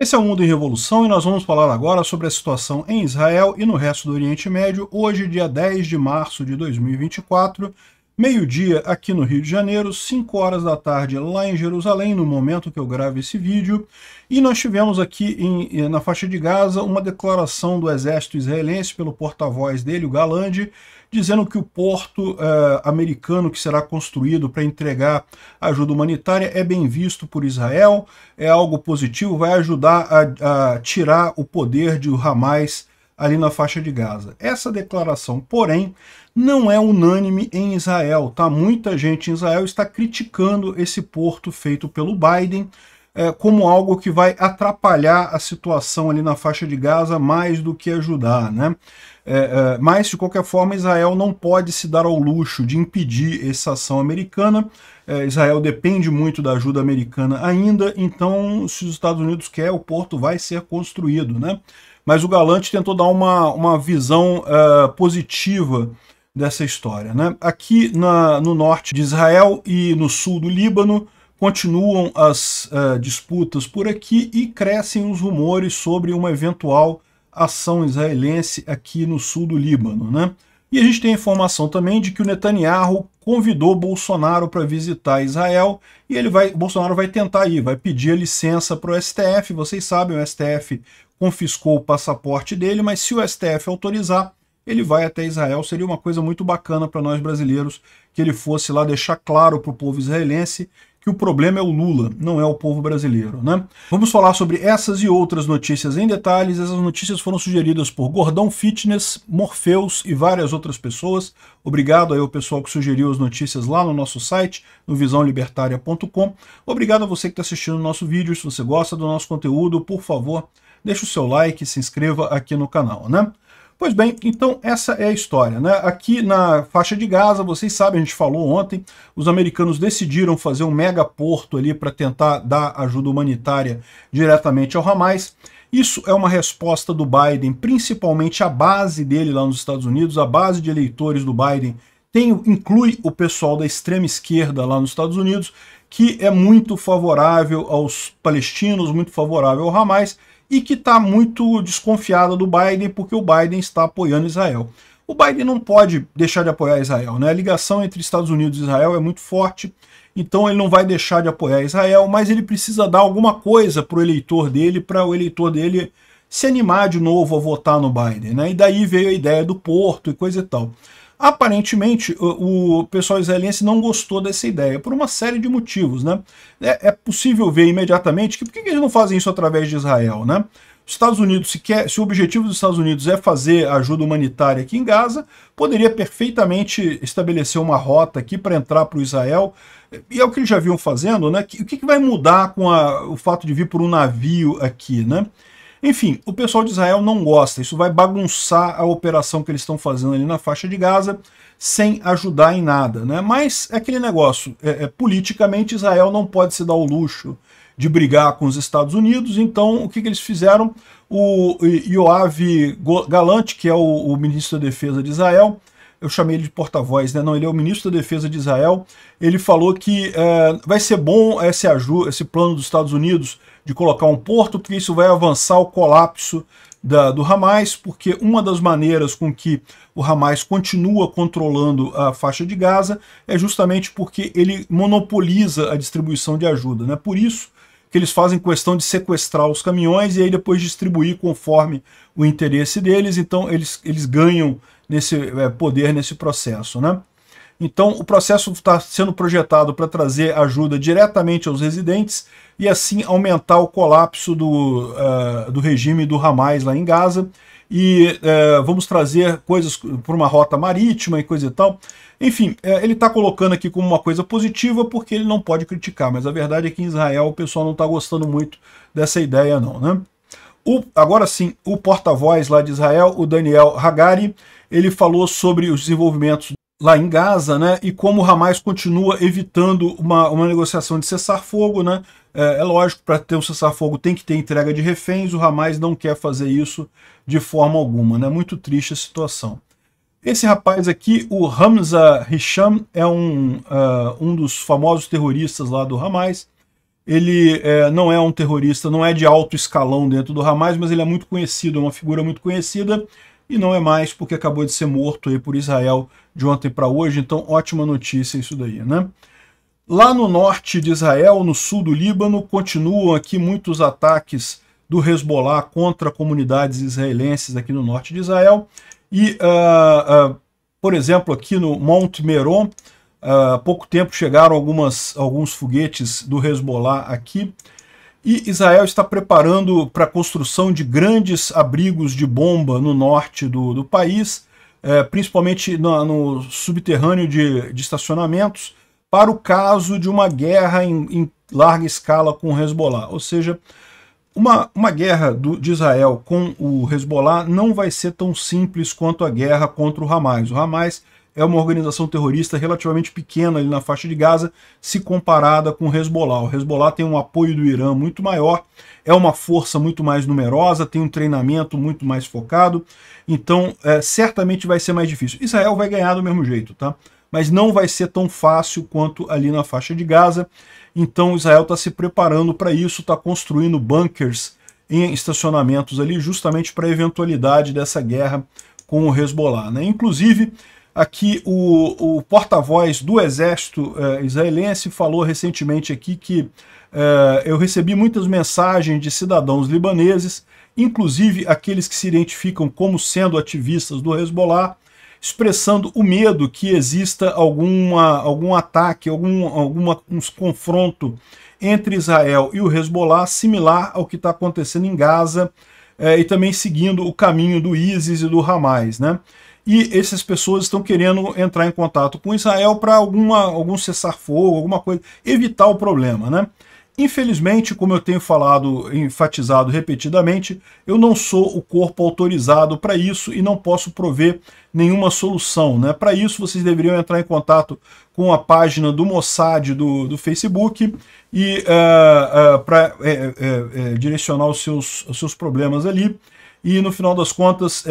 Esse é o Mundo em Revolução e nós vamos falar agora sobre a situação em Israel e no resto do Oriente Médio, hoje, dia 10 de março de 2024, meio-dia aqui no Rio de Janeiro, 5 horas da tarde lá em Jerusalém, no momento que eu gravo esse vídeo. E nós tivemos aqui na faixa de Gaza uma declaração do exército israelense pelo porta-voz dele, o Galandi, dizendo que o porto americano que será construído para entregar ajuda humanitária é bem visto por Israel, é algo positivo, vai ajudar a tirar o poder de Hamas ali na faixa de Gaza. Essa declaração, porém, não é unânime em Israel, tá? Muita gente em Israel está criticando esse porto feito pelo Biden como algo que vai atrapalhar a situação ali na faixa de Gaza mais do que ajudar, né? Mas, de qualquer forma, Israel não pode se dar ao luxo de impedir essa ação americana. Israel depende muito da ajuda americana ainda, então, se os Estados Unidos querem, o porto vai ser construído, né? Mas o Galante tentou dar uma visão positiva dessa história, né? Aqui no norte de Israel e no sul do Líbano, continuam as disputas por aqui e crescem os rumores sobre uma eventual ação israelense aqui no sul do Líbano, né? E a gente tem a informação também de que o Netanyahu convidou Bolsonaro para visitar Israel e Bolsonaro vai tentar ir, vai pedir a licença para o STF. Vocês sabem, o STF confiscou o passaporte dele, mas se o STF autorizar, ele vai até Israel. Seria uma coisa muito bacana para nós brasileiros que ele fosse lá deixar claro para o povo israelense que o problema é o Lula, não é o povo brasileiro, né? Vamos falar sobre essas e outras notícias em detalhes. Essas notícias foram sugeridas por Gordão Fitness, Morpheus e várias outras pessoas. Obrigado aí ao pessoal que sugeriu as notícias lá no nosso site, no visãolibertaria.com. Obrigado a você que está assistindo o nosso vídeo. Se você gosta do nosso conteúdo, por favor, deixe o seu like e se inscreva aqui no canal, né? Pois bem, então essa é a história, né? Aqui na faixa de Gaza, vocês sabem, a gente falou ontem, os americanos decidiram fazer um megaporto ali para tentar dar ajuda humanitária diretamente ao Hamas. Isso é uma resposta do Biden, principalmente a base dele lá nos Estados Unidos, a base de eleitores do Biden inclui o pessoal da extrema esquerda lá nos Estados Unidos, que é muito favorável aos palestinos, muito favorável ao Hamas, e que está muito desconfiada do Biden, porque o Biden está apoiando Israel. O Biden não pode deixar de apoiar Israel, né? A ligação entre Estados Unidos e Israel é muito forte, então ele não vai deixar de apoiar Israel, mas ele precisa dar alguma coisa para o eleitor dele, para o eleitor dele se animar de novo a votar no Biden, né? E daí veio a ideia do porto e coisa e tal. Aparentemente, o pessoal israelense não gostou dessa ideia, por uma série de motivos, né? É possível ver imediatamente que por que eles não fazem isso através de Israel, né? Os Estados Unidos, se o objetivo dos Estados Unidos é fazer ajuda humanitária aqui em Gaza, poderia perfeitamente estabelecer uma rota aqui para entrar para o Israel, e é o que eles já vinham fazendo, né? O que vai mudar com o fato de vir por um navio aqui, né? Enfim, o pessoal de Israel não gosta, isso vai bagunçar a operação que eles estão fazendo ali na faixa de Gaza, sem ajudar em nada, né? Mas é aquele negócio, politicamente Israel não pode se dar o luxo de brigar com os Estados Unidos, então o que eles fizeram? O Yoav Gallant, que é o ministro da Defesa de Israel, eu chamei ele de porta-voz, né? Não, ele é o ministro da Defesa de Israel, ele falou que vai ser bom esse plano dos Estados Unidos de colocar um porto, porque isso vai avançar o colapso do Hamas, porque uma das maneiras com que o Hamas continua controlando a faixa de Gaza é justamente porque ele monopoliza a distribuição de ajuda, né? Por isso que eles fazem questão de sequestrar os caminhões e aí depois distribuir conforme o interesse deles, então eles ganham nesse poder nesse processo, né? Então o processo está sendo projetado para trazer ajuda diretamente aos residentes e assim aumentar o colapso do regime do Hamas lá em Gaza, e vamos trazer coisas por uma rota marítima e coisa e tal. Enfim, ele está colocando aqui como uma coisa positiva porque ele não pode criticar, mas a verdade é que em Israel o pessoal não está gostando muito dessa ideia não, né? Agora sim, o porta-voz lá de Israel, o Daniel Hagari, ele falou sobre os desenvolvimentos lá em Gaza, né, e como o Hamas continua evitando uma negociação de cessar-fogo, né? É lógico, para ter um cessar-fogo tem que ter entrega de reféns, o Hamas não quer fazer isso de forma alguma, né? Muito triste a situação. Esse rapaz aqui, o Hamza Hisham, é um dos famosos terroristas lá do Hamas. Ele não é um terrorista, não é de alto escalão dentro do Hamas, mas ele é muito conhecido, é uma figura muito conhecida, e não é mais porque acabou de ser morto aí por Israel de ontem para hoje, então ótima notícia isso daí, né? Lá no norte de Israel, no sul do Líbano, continuam aqui muitos ataques do Hezbollah contra comunidades israelenses aqui no norte de Israel. E, por exemplo, aqui no Monte Meron, há pouco tempo chegaram alguns foguetes do Hezbollah aqui. E Israel está preparando para a construção de grandes abrigos de bomba no norte do país, principalmente no subterrâneo de estacionamentos, para o caso de uma guerra em larga escala com o Hezbollah. Ou seja, uma guerra de Israel com o Hezbollah não vai ser tão simples quanto a guerra contra o Hamas. O Hamas é uma organização terrorista relativamente pequena ali na faixa de Gaza, se comparada com o Hezbollah. O Hezbollah tem um apoio do Irã muito maior, é uma força muito mais numerosa, tem um treinamento muito mais focado, então certamente vai ser mais difícil. Israel vai ganhar do mesmo jeito, tá? Mas não vai ser tão fácil quanto ali na faixa de Gaza. Então Israel está se preparando para isso, está construindo bunkers em estacionamentos ali, justamente para a eventualidade dessa guerra com o Hezbollah, né? Inclusive, aqui o porta-voz do exército israelense falou recentemente aqui que eu recebi muitas mensagens de cidadãos libaneses, inclusive aqueles que se identificam como sendo ativistas do Hezbollah, expressando o medo que exista algum ataque, algum confronto entre Israel e o Hezbollah, similar ao que está acontecendo em Gaza, e também seguindo o caminho do ISIS e do Hamas, né? E essas pessoas estão querendo entrar em contato com Israel para algum cessar-fogo, alguma coisa, evitar o problema, né? Infelizmente, como eu tenho falado, enfatizado repetidamente, eu não sou o corpo autorizado para isso e não posso prover nenhuma solução, né? Para isso, vocês deveriam entrar em contato com a página do Mossad do Facebook e para direcionar os seus problemas ali. E no final das contas,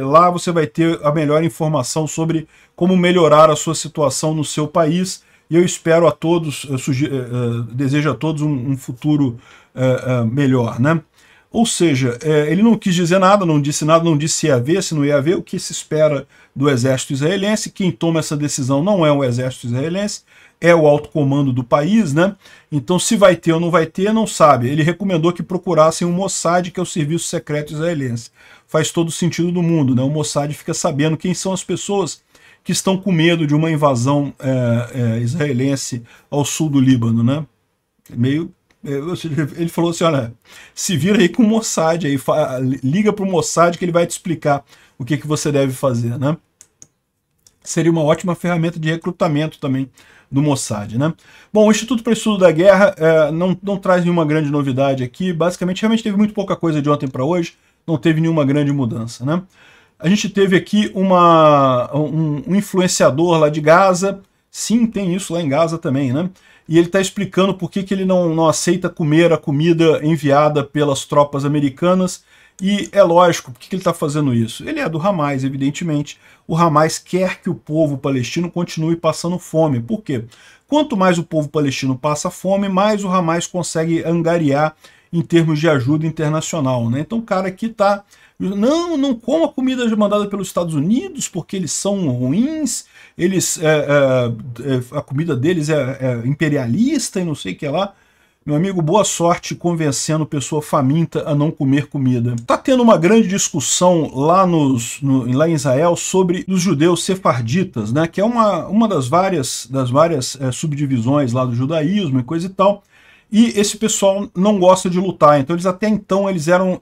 lá você vai ter a melhor informação sobre como melhorar a sua situação no seu país. E eu espero a todos, desejo a todos um futuro melhor, né? Ou seja, ele não quis dizer nada, não disse nada, não disse se ia haver, se não ia haver, o que se espera do exército israelense. Quem toma essa decisão não é o exército israelense, é o alto comando do país, né? Então, se vai ter ou não vai ter, não sabe. Ele recomendou que procurassem o Mossad, que é o serviço secreto israelense. Faz todo o sentido do mundo, né? O Mossad fica sabendo quem são as pessoas que estão com medo de uma invasão israelense ao sul do Líbano, né? Ele falou assim, olha, se vira aí com o Mossad, aí, liga para o Mossad que ele vai te explicar o que você deve fazer, né? Seria uma ótima ferramenta de recrutamento também do Mossad, né? Bom, o Instituto para o Estudo da Guerra não traz nenhuma grande novidade aqui, basicamente realmente teve muito pouca coisa de ontem para hoje, não teve nenhuma grande mudança, né? A gente teve aqui um influenciador lá de Gaza, sim, tem isso lá em Gaza também, né? E ele está explicando por que ele não aceita comer a comida enviada pelas tropas americanas, e é lógico, por que ele está fazendo isso? Ele é do Hamas, evidentemente. O Hamas quer que o povo palestino continue passando fome. Por quê? Quanto mais o povo palestino passa fome, mais o Hamas consegue angariar em termos de ajuda internacional, né? Então o cara aqui está... Não coma comida mandada pelos Estados Unidos, porque eles são ruins, a comida deles é imperialista e não sei o que lá. Meu amigo, boa sorte convencendo pessoa faminta a não comer comida. Tá tendo uma grande discussão lá em Israel sobre os judeus sefarditas, né? Que é uma das várias subdivisões lá do judaísmo e coisa e tal. E esse pessoal não gosta de lutar, então até então eles eram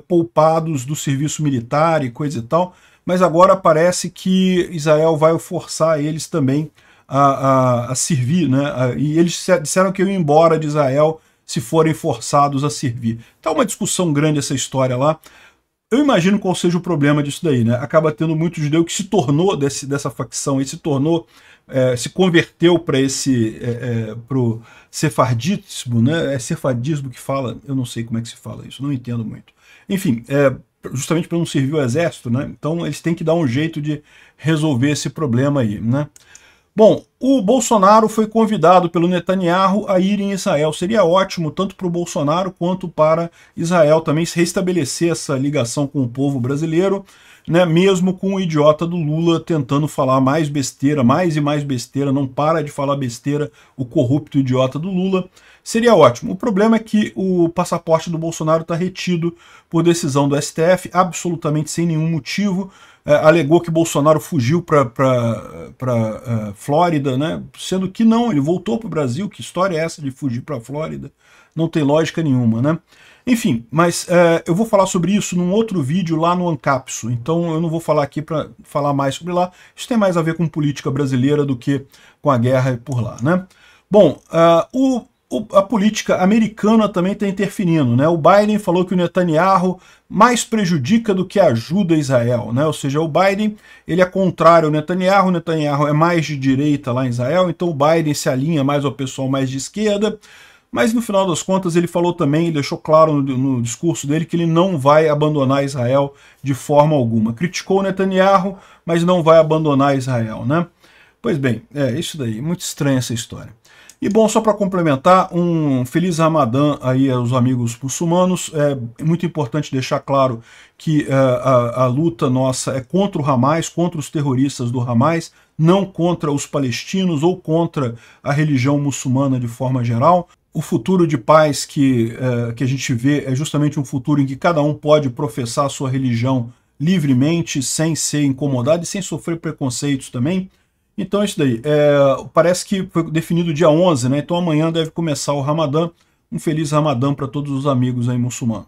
poupados do serviço militar e coisa e tal, mas agora parece que Israel vai forçar eles também a servir, né? E eles disseram que iam embora de Israel se forem forçados a servir. Tá uma discussão grande essa história lá. Eu imagino qual seja o problema disso daí, né? Acaba tendo muito judeu que se tornou dessa facção, e se converteu para pro sefardismo, né? É sefardismo que fala, eu não sei como é que se fala isso, não entendo muito. Enfim, justamente para não servir o exército, né? Então eles têm que dar um jeito de resolver esse problema aí, né? Bom, o Bolsonaro foi convidado pelo Netanyahu a ir em Israel. Seria ótimo tanto para o Bolsonaro quanto para Israel também se restabelecer essa ligação com o povo brasileiro, né, mesmo com o idiota do Lula tentando falar mais besteira, mais e mais besteira, não para de falar besteira, o corrupto idiota do Lula. Seria ótimo. O problema é que o passaporte do Bolsonaro está retido por decisão do STF, absolutamente sem nenhum motivo. Alegou que Bolsonaro fugiu para Flórida, né? Sendo que não, ele voltou para o Brasil. Que história é essa de fugir para a Flórida? Não tem lógica nenhuma, né? Enfim, mas eu vou falar sobre isso num outro vídeo lá no Ancapso, então eu não vou falar aqui para falar mais sobre lá. Isso tem mais a ver com política brasileira do que com a guerra por lá, né? Bom, a política americana também está interferindo, né? O Biden falou que o Netanyahu mais prejudica do que ajuda Israel, né? Ou seja, o Biden ele é contrário ao Netanyahu, o Netanyahu é mais de direita lá em Israel, então o Biden se alinha mais ao pessoal mais de esquerda, mas no final das contas ele falou também, ele deixou claro no discurso dele que ele não vai abandonar Israel de forma alguma. Criticou o Netanyahu, mas não vai abandonar Israel, né? Pois bem, é isso daí, muito estranha essa história. E bom, só para complementar, um feliz Ramadã aí aos amigos muçulmanos. É muito importante deixar claro que a luta nossa é contra o Hamas, contra os terroristas do Hamas, não contra os palestinos ou contra a religião muçulmana de forma geral. O futuro de paz que a gente vê é justamente um futuro em que cada um pode professar a sua religião livremente, sem ser incomodado e sem sofrer preconceitos também. Então é isso daí. Parece que foi definido dia 11, né? Então amanhã deve começar o Ramadã. Um feliz Ramadã para todos os amigos aí muçulmanos.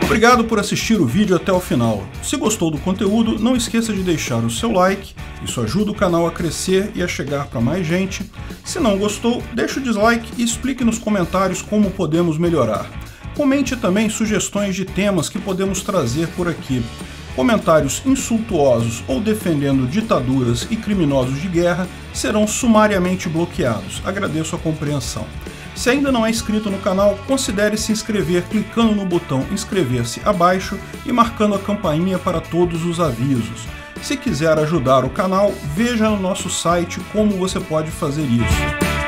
Obrigado por assistir o vídeo até o final. Se gostou do conteúdo, não esqueça de deixar o seu like. Isso ajuda o canal a crescer e a chegar para mais gente. Se não gostou, deixe o dislike e explique nos comentários como podemos melhorar. Comente também sugestões de temas que podemos trazer por aqui. Comentários insultuosos ou defendendo ditaduras e criminosos de guerra serão sumariamente bloqueados. Agradeço a compreensão. Se ainda não é inscrito no canal, considere se inscrever clicando no botão inscrever-se abaixo e marcando a campainha para todos os avisos. Se quiser ajudar o canal, veja no nosso site como você pode fazer isso.